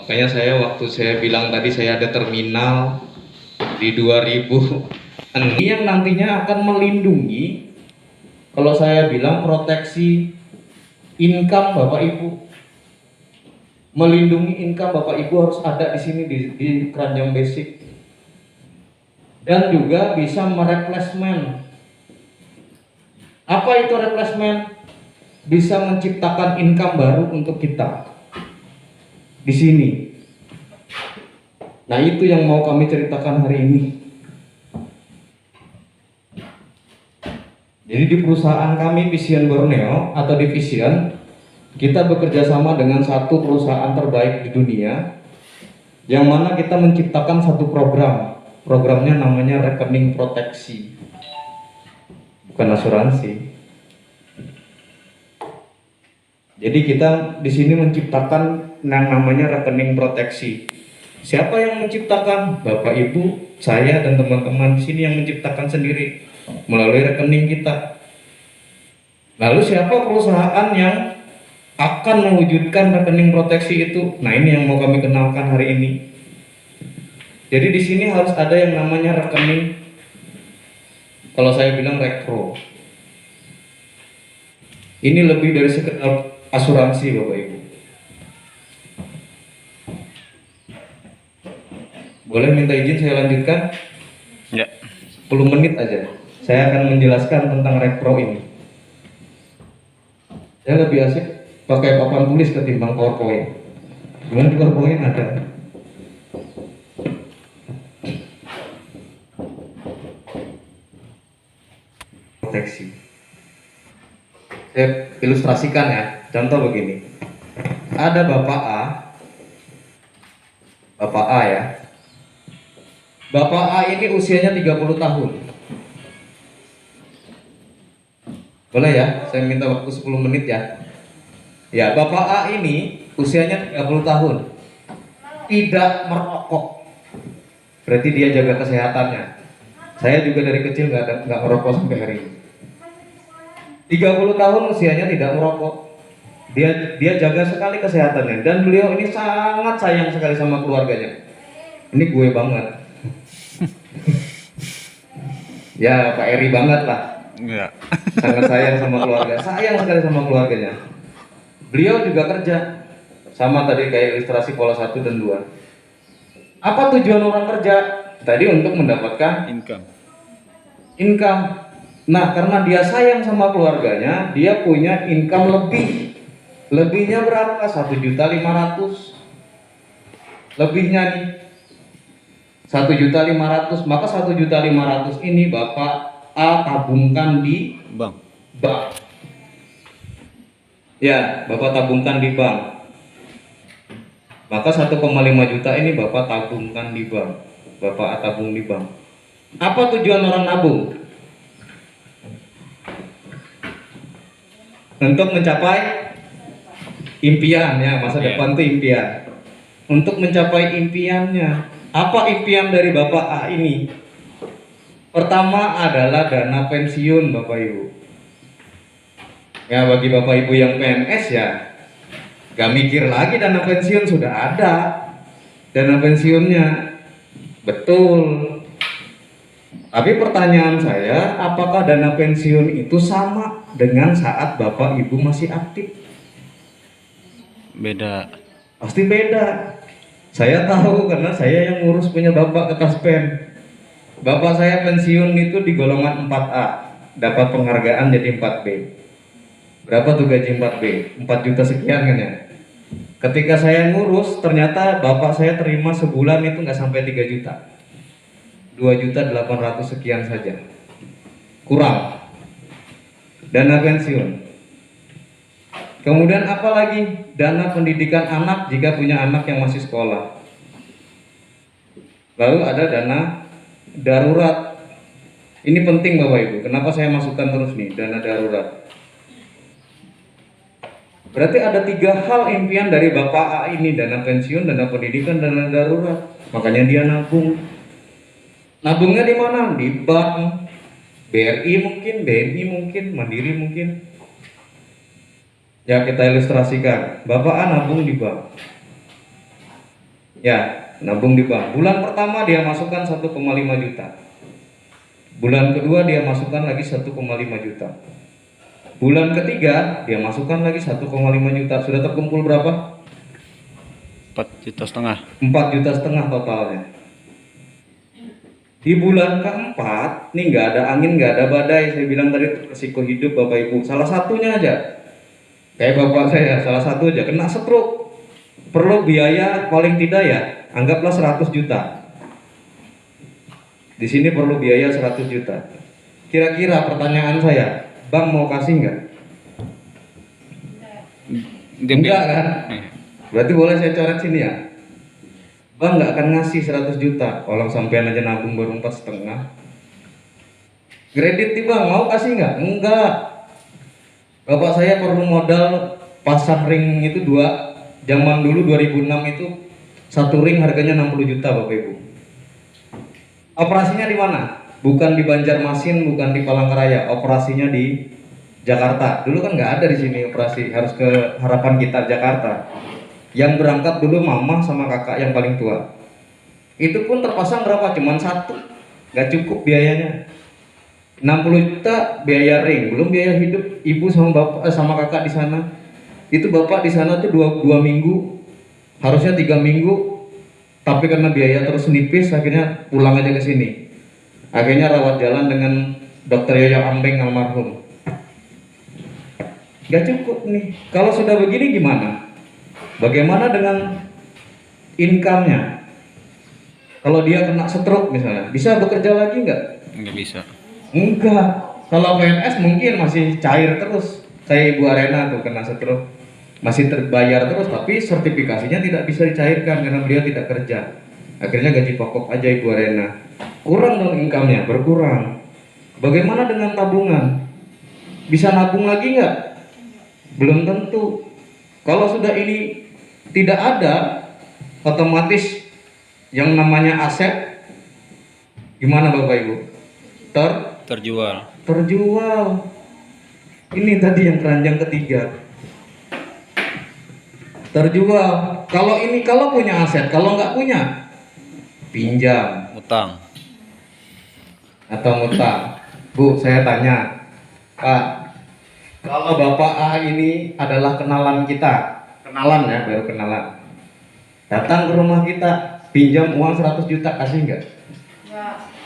Makanya saya waktu saya bilang tadi saya ada terminal di 2000. Ini yang nantinya akan melindungi, kalau saya bilang proteksi income Bapak Ibu. Melindungi income Bapak Ibu harus ada di sini di keranjang basic. Dan juga bisa mereplacement. Apa itu replacement? Bisa menciptakan income baru untuk kita di sini. Nah, itu yang mau kami ceritakan hari ini. Jadi di perusahaan kami Vision Borneo atau Division, kita bekerja sama dengan satu perusahaan terbaik di dunia, yang mana kita menciptakan satu program. Programnya namanya rekening proteksi, bukan asuransi. Jadi kita di sini menciptakan yang namanya rekening proteksi. Siapa yang menciptakan? Bapak Ibu, saya dan teman-teman di sini yang menciptakan sendiri melalui rekening kita. Lalu siapa perusahaan yang akan mewujudkan rekening proteksi itu? Nah, ini yang mau kami kenalkan hari ini. Jadi di sini harus ada yang namanya rekening, kalau saya bilang rekro. Ini lebih dari sekedar asuransi Bapak Ibu. Boleh minta izin saya lanjutkan? Ya. 10 menit aja. Saya akan menjelaskan tentang rekro ini. Saya lebih asik pakai papan tulis ketimbang PowerPoint. Cuman di PowerPoint ada. Proteksi. Saya ilustrasikan ya. Contoh begini. Ada Bapak A. Bapak A ya. Bapak A ini usianya 30 tahun. Boleh ya? Saya minta waktu 10 menit ya. Ya, Bapak A ini usianya 30 tahun. Tidak merokok. Berarti dia jaga kesehatannya. Saya juga dari kecil nggak merokok sampai hari ini. 30 tahun usianya tidak merokok. Dia jaga sekali kesehatannya, dan beliau ini sangat sayang sekali sama keluarganya. Ini gue banget. Ya, Pak Eri banget lah. Ya. Sangat sayang sama keluarga, sayang sekali sama keluarganya. Beliau juga kerja, sama tadi kayak ilustrasi pola 1 dan 2. Apa tujuan orang kerja? Tadi untuk mendapatkan income. Nah, karena dia sayang sama keluarganya, dia punya income lebih. Lebihnya berapa? 1.500.000. Lebihnya nih 1.500.000. Maka 1.500.000 ini Bapak A tabungkan di Bang. bank. Ya, Bapak tabungkan di bank. Maka 1,5 juta ini Bapak tabungkan di bank. Bapak A tabung di bank. Apa tujuan orang nabung? Untuk mencapai impian ya, masa depan itu impian. Untuk mencapai impiannya, apa impian dari Bapak A ini? Pertama adalah dana pensiun Bapak Ibu. Ya, bagi Bapak Ibu yang PNS ya, gak mikir lagi, dana pensiun sudah ada. Dana pensiunnya, betul. Tapi pertanyaan saya, apakah dana pensiun itu sama dengan saat Bapak Ibu masih aktif? Beda. Pasti beda. Saya tahu karena saya yang ngurus punya Bapak ke Taspen. Bapak saya pensiun itu di golongan 4A, dapat penghargaan jadi 4B. Berapa tuh gaji 4B? 4 juta sekian kan ya. Ketika saya ngurus, ternyata Bapak saya terima sebulan itu nggak sampai 3 juta. 2.800.000 sekian saja. Kurang. Dana pensiun. Kemudian apa lagi? Dana pendidikan anak jika punya anak yang masih sekolah. Lalu ada dana darurat. Ini penting Bapak Ibu. Kenapa saya masukkan terus nih dana darurat? Berarti ada 3 hal impian dari Bapak A ini: dana pensiun, dana pendidikan, dana darurat. Makanya dia nabung. Nabungnya di mana? Di bank. BRI mungkin, BNI mungkin, Mandiri mungkin. Ya, kita ilustrasikan. Bapak A nabung di bank. Ya, nabung di bank. Bulan pertama dia masukkan 1,5 juta. Bulan kedua dia masukkan lagi 1,5 juta. Bulan ketiga dia masukkan lagi 1,5 juta. Sudah terkumpul berapa? 4,5 juta. 4,5 juta totalnya. Di bulan keempat, nih nggak ada angin, nggak ada badai. Saya bilang tadi resiko hidup Bapak Ibu. Salah satunya aja, kayak bapak saya, salah satu aja kena stroke. Perlu biaya paling tidak ya, anggaplah 100 juta. Di sini perlu biaya 100 juta. Kira-kira pertanyaan saya, bank mau kasih nggak? Enggak kan? Berarti boleh saya coret sini ya. Bang nggak akan ngasih 100 juta. Kalau sampean aja nabung baru 4,5. Kredit di bank mau kasih nggak? Enggak. Bapak saya perlu modal pasang ring itu dua. Zaman dulu 2006 itu satu ring harganya 60 juta Bapak Ibu. Operasinya di mana? Bukan di Banjarmasin, bukan di Palangkaraya. Operasinya di Jakarta. Dulu kan nggak ada di sini operasi, harus ke Harapan Kita Jakarta. Yang berangkat dulu mama sama kakak yang paling tua. Itu pun terpasang berapa? Cuman satu, nggak cukup biayanya. 60 juta biaya ring, belum biaya hidup ibu sama bapak sama kakak di sana. Itu bapak di sana tuh dua minggu, harusnya 3 minggu, tapi karena biaya terus nipis, akhirnya pulang aja ke sini. Akhirnya rawat jalan dengan dokter Yoyo Ambeng almarhum. Nggak cukup nih. Kalau sudah begini gimana? Bagaimana dengan income-nya? Kalau dia kena stroke misalnya, bisa bekerja lagi nggak? Nggak bisa. Enggak. Kalau PNS mungkin masih cair terus. Saya Ibu Arena tuh kena stroke, masih terbayar terus, tapi sertifikasinya tidak bisa dicairkan karena beliau tidak kerja. Akhirnya gaji pokok aja Ibu Arena. Kurang dong income-nya, berkurang. Bagaimana dengan tabungan? Bisa nabung lagi nggak? Belum tentu. Kalau sudah ini tidak ada, otomatis yang namanya aset gimana Bapak Ibu? Terjual. Terjual. Ini tadi yang keranjang ketiga. Terjual. Kalau punya aset, kalau nggak punya pinjam Utang. atau ngutang. Bu, saya tanya, Pak, kalau Bapak A ini adalah kenalan kita, kenalan ya, baru kenalan. Datang ke rumah kita, pinjam uang 100 juta, kasih nggak?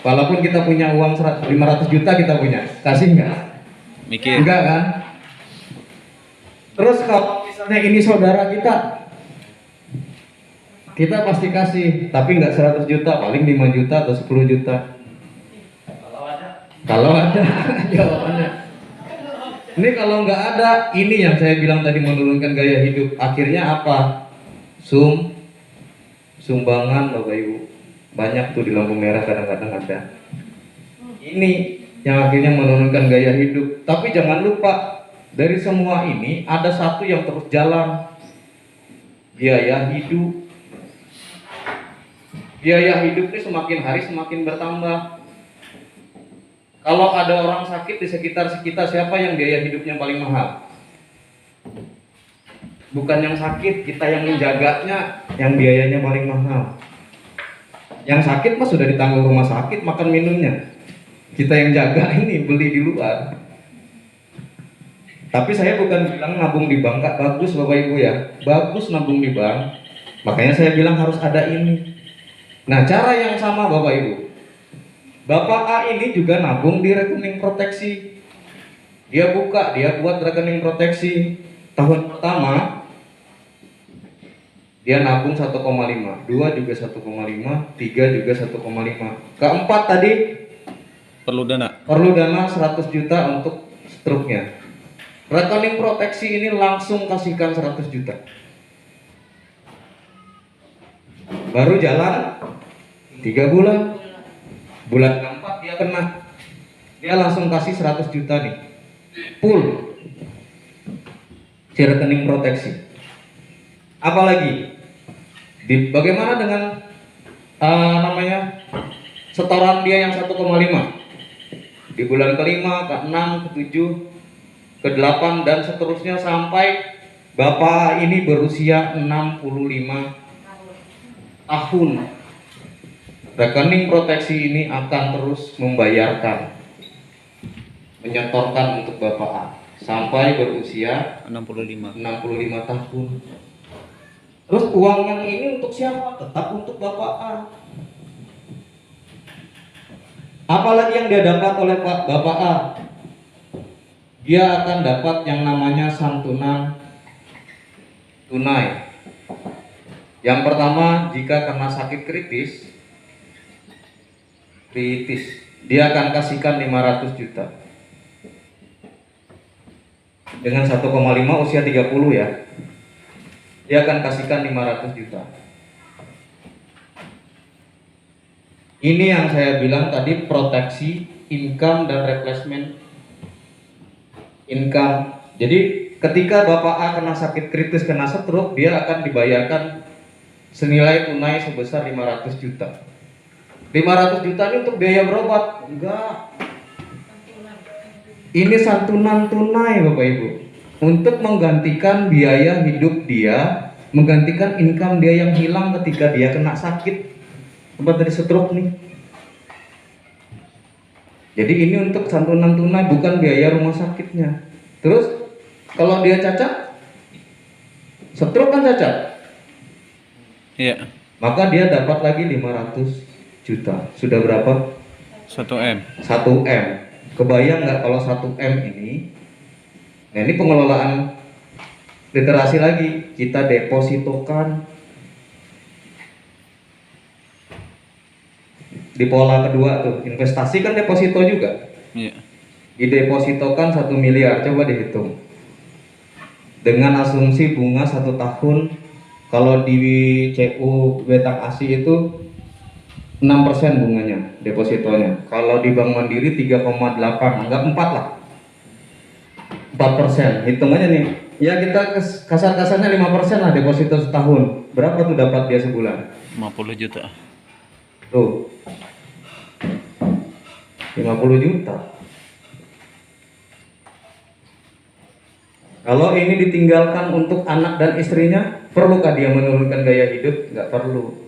Walaupun kita punya uang 500 juta kita punya, kasih nggak? Mikir. Enggak kan? Terus kalau misalnya ini saudara kita pasti kasih, tapi nggak 100 juta, paling 5 juta atau 10 juta. Kalau ada, jawabannya. Ini kalau nggak ada, ini yang saya bilang tadi menurunkan gaya hidup. Akhirnya apa? Sumbangan Bapak Ibu. Banyak tuh di lampu merah kadang-kadang ada. Ini yang akhirnya menurunkan gaya hidup. Tapi jangan lupa, dari semua ini ada satu yang terus jalan. Biaya hidup. Biaya hidup ini semakin hari semakin bertambah. Kalau ada orang sakit di sekitar kita, siapa yang biaya hidupnya paling mahal? Bukan yang sakit, kita yang menjaganya yang biayanya paling mahal. Yang sakit mah sudah ditanggung rumah sakit, makan minumnya. Kita yang jaga ini beli di luar. Tapi saya bukan bilang nabung di bank gak bagus Bapak Ibu ya. Bagus nabung di bank. Makanya saya bilang harus ada ini. Nah, cara yang sama Bapak Ibu. Bapak A ini juga nabung di rekening proteksi. Dia buat rekening proteksi. Tahun pertama dia nabung 1,5, 2 juga 1,5, 3 juga 1,5. Keempat tadi Perlu dana. 100 juta untuk struknya. Rekening proteksi ini langsung kasihkan 100 juta. Baru jalan 3 bulan. Bulan keempat dia kena. Dia langsung kasih 100 juta nih. Full. Si rekening proteksi. Apalagi? Bagaimana dengan setoran dia yang 1,5? Di bulan kelima, ke-6, ke-7, ke-8 dan seterusnya sampai Bapak ini berusia 65 tahun rekening proteksi ini akan terus membayarkan, menyetorkan untuk Bapak A sampai berusia 65. 65 tahun. Terus uang yang ini untuk siapa? Tetap untuk Bapak A. Apalagi yang dia dapat oleh Bapak A? Dia akan dapat yang namanya santunan tunai. Yang pertama, jika kena sakit kritis, dia akan kasihkan 500 juta. Dengan 1,5 usia 30 ya. Dia akan kasihkan 500 juta. Ini yang saya bilang tadi, proteksi income dan replacement income. Jadi ketika Bapak A kena sakit kritis, kena stroke, dia akan dibayarkan senilai tunai sebesar 500 juta. 500 juta ini untuk biaya berobat? Enggak. Ini santunan tunai Bapak Ibu, untuk menggantikan biaya hidup dia, menggantikan income dia yang hilang ketika dia kena sakit seperti dari stroke nih. Jadi ini untuk santunan tunai, bukan biaya rumah sakitnya. Terus kalau dia cacat, stroke kan cacat, Iya. maka dia dapat lagi 500 juta. Sudah berapa? 1 M. 1 M. Kebayang nggak kalau 1 M ini? Nah ini pengelolaan literasi lagi. Kita depositokan di pola kedua tuh, investasi kan deposito juga. Iya. Didepositokan 1 miliar, coba dihitung. Dengan asumsi bunga 1 tahun, kalau di CU Betang ASI itu 6% bunganya, depositonya. Kalau di Bank Mandiri 3,8, anggap 4 lah. 4%, hitung aja nih. Ya kita kasar-kasarnya 5% lah deposito setahun. Berapa tuh dapat dia sebulan? 50 juta. Tuh 50 juta. Kalau ini ditinggalkan untuk anak dan istrinya, perlukah dia menurunkan gaya hidup? Nggak perlu.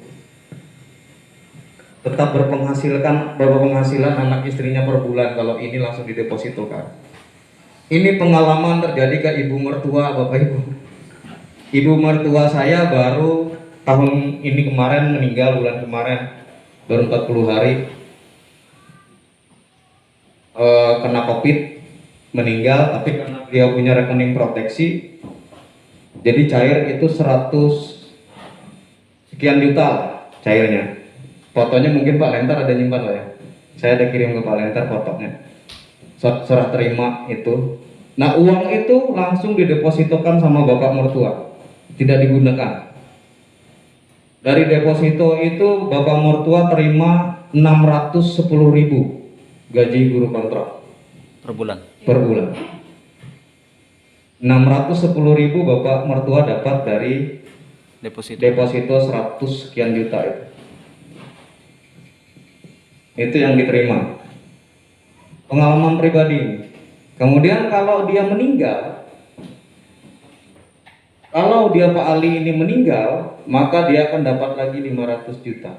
Tetap berpenghasilan anak istrinya per bulan kalau ini langsung didepositokan. Ini pengalaman terjadi ke ibu mertua Bapak Ibu. Ibu mertua saya baru tahun ini kemarin meninggal, bulan kemarin, baru 40 hari. Kena COVID, meninggal, tapi karena dia punya rekening proteksi, jadi cair itu 100 sekian juta cairnya. Fotonya mungkin Pak Lentar ada nyimpan Pak ya, saya ada kirim ke Pak Lentar fotonya, serah terima itu. Nah uang itu langsung didepositokan sama bapak mertua, tidak digunakan. Dari deposito itu bapak mertua terima 610.000 gaji guru kontrak Per bulan. per bulan. 610.000 bapak mertua dapat dari Deposito. deposito 100 sekian juta itu. Itu yang diterima. Pengalaman pribadi. Kemudian kalau dia meninggal, kalau dia Pak Ali ini meninggal, maka dia akan dapat lagi 500 juta.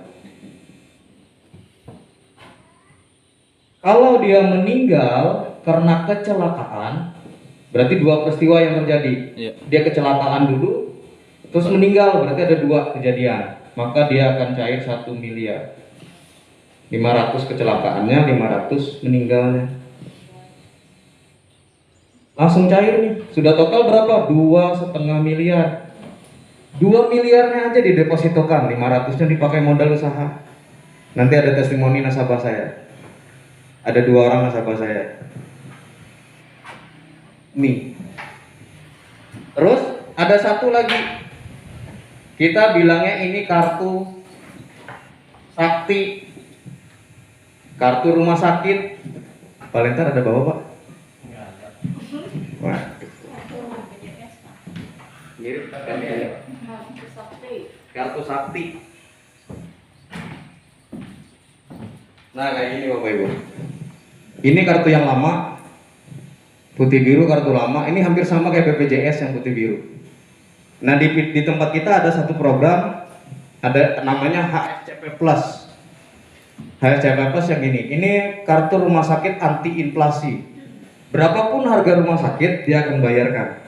Kalau dia meninggal karena kecelakaan, berarti 2 peristiwa yang terjadi. Iya. Dia kecelakaan dulu, terus meninggal, berarti ada 2 kejadian. Maka dia akan cair 1 miliar. 500 kecelakaannya, 500 meninggalnya. Langsung cair nih. Sudah total berapa? 2,5 miliar. 2 miliarnya aja didepositokan, 500-nya dipakai modal usaha. Nanti ada testimoni nasabah saya. Ada 2 orang nasabah saya. Nih. Terus ada satu lagi. Kita bilangnya ini kartu sakti, kartu rumah sakit. Valentar ada bawa Pak? Wah. Mirip kan ya? Kartu sakti. Nah kayak gini Bapak Ibu. Ini kartu yang lama, putih biru kartu lama. Ini hampir sama kayak BPJS yang putih biru. Nah di tempat kita ada satu program Ada namanya HSCP Plus. HSCP Plus yang ini kartu rumah sakit anti inflasi. Berapapun harga rumah sakit dia akan bayarkan.